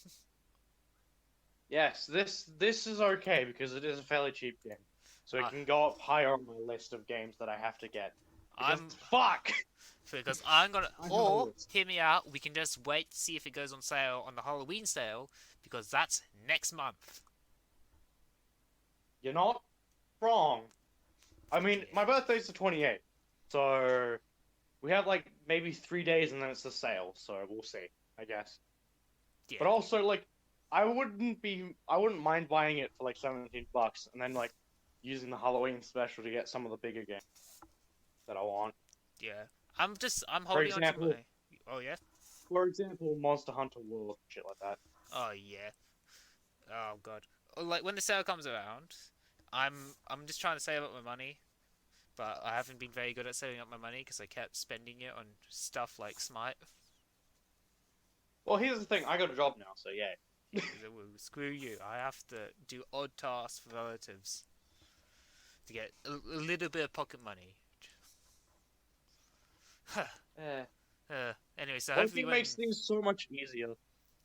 Yes, this is okay because it is a fairly cheap game, so it Uh, can go up higher on my list of games that I have to get. Because I'm fuck. because I'm gonna I or know it. hear me out. We can just wait to see if it goes on sale on the Halloween sale because that's next month. You're not wrong. I mean, Yeah. my birthday's the 28th, so we have like maybe 3 days and then it's the sale. So we'll see, I guess. Yeah. But also, like, I wouldn't mind buying it for like $17 and then like using the Halloween special to get some of the bigger games that I want. Yeah. I'm For holding on to example, my. Oh yeah. Monster Hunter World, shit like that. Oh yeah. Oh god. Like when the sale comes around, I'm just trying to save up my money, but I haven't been very good at saving up my money because I kept spending it on stuff like Smite. Well, here's the thing: I got a job now, so yeah. Well, screw you. I have to do odd tasks for relatives to get a little bit of pocket money. Eh. Anyway, so One hopefully thing when makes things so much easier.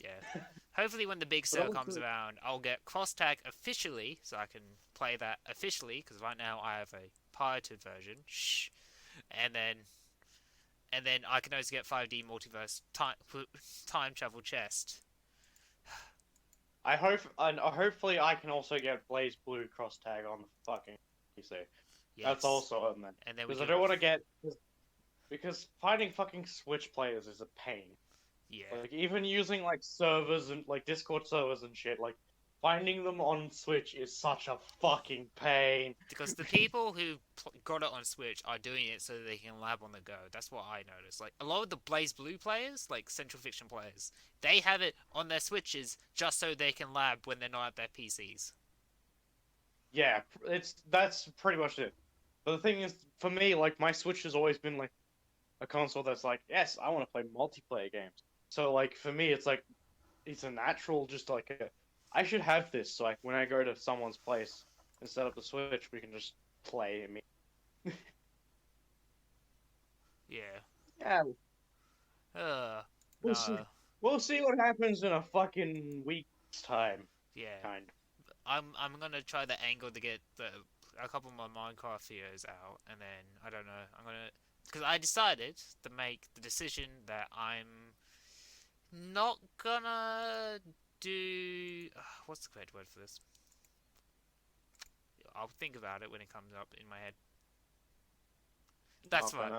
yeah, hopefully when the big But sale comes also, around, I'll get cross tag officially so I can play that officially, because right now I have a pirated version. Shh. And then I can always get 5D multiverse time travel chest. I hope, and hopefully I can also get Blaze Blue cross tag on the fucking PC. That's Yes. also a man. And then we Because I can. don't want to get, because finding fucking Switch players is a pain. Yeah. Like, even using, like, servers and, like, Discord servers and shit, like, finding them on Switch is such a fucking pain. Because the people who got it on Switch are doing it so that they can lab on the go. That's what I noticed. Like, a lot of the Blaze Blue players, like Central Fiction players, they have it on their Switches just so they can lab when they're not at their PCs. Yeah, that's pretty much it. But the thing is, for me, like, my Switch has always been, like, a console that's like, yes, I want to play multiplayer games. So, like, for me, it's like, it's a natural, just like, I should have this, so, like, when I go to someone's place and set up the Switch, we can just play. I mean, Yeah. yeah, we'll see. No. We'll see what happens in a fucking week's time. Yeah. Kind. I'm gonna try the angle to get a couple more Minecraft videos out, and then I don't know. I'm gonna because I decided to make the decision that I'm not gonna do. What's the correct word for this? I'll think about it when it comes up in my head. That's right.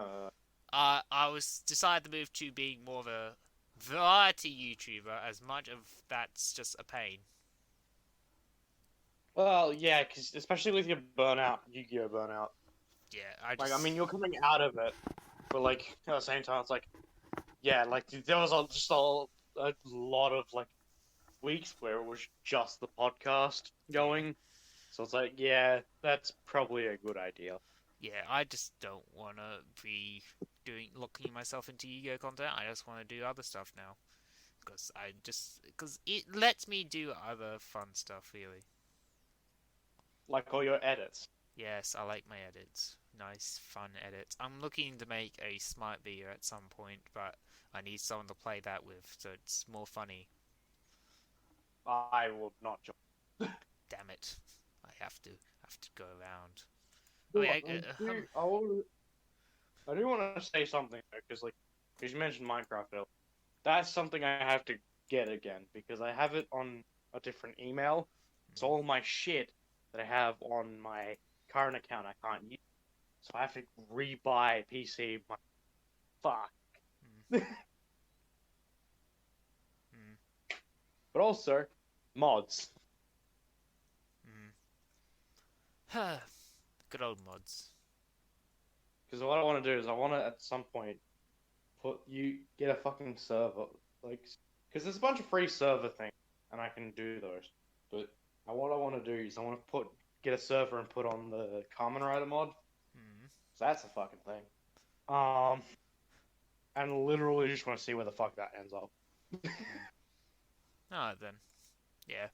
I was decided to move to being more of a variety YouTuber, as much of that's just a pain. Well, yeah, because especially with your burnout, Yu-Gi-Oh burnout. Yeah, I Like, just. I mean, you're coming out of it, but like at the same time, it's like, yeah, like there was just a lot of like weeks where it was just the podcast going, so it's like, yeah, that's probably a good idea. Yeah, I just don't want to be locking myself into Yu-Gi-Oh content. I just want to do other stuff now, because it lets me do other fun stuff, really. Like all your edits. Yes, I like my edits. Nice, fun edits. I'm looking to make a Smite video at some point, but I need someone to play that with, so it's more funny. I will not join. Damn it! I have to go around. I do want to say something because, like, because you mentioned Minecraft earlier. That's something I have to get again because I have it on a different email. It's all my shit that I have on my current account I can't use, so I have to rebuy PC. Fuck. But also, mods. Good old mods. Because what I want to do is I want to, at some point, get a fucking server. Like, because there's a bunch of free server things, and I can do those. But what I want to do is I want to get a server and put on the Kamen Rider mod. So that's a fucking thing. And literally just want to see where the fuck that ends up. Alright then. Yeah.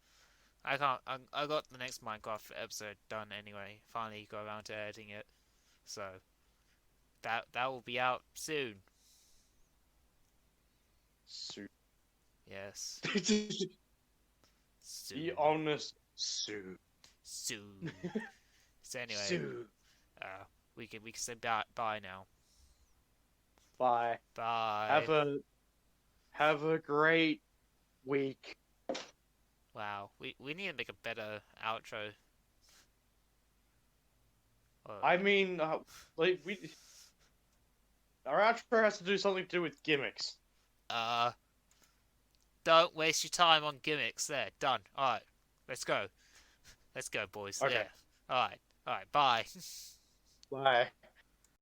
I can't. I got the next Minecraft episode done anyway. Finally got around to editing it. So that will be out soon. Soon. Yes. Soon. Be honest. Soon. Soon. So anyway, Soon. we can say bye now. Bye. Bye. Have a great week. Wow. We need to make a better outro. I mean, like our outro has to do something to do with gimmicks. Don't waste your time on gimmicks. There, done. Alright. Let's go. Let's go, boys. Okay. Yeah. Alright. Bye. Bye.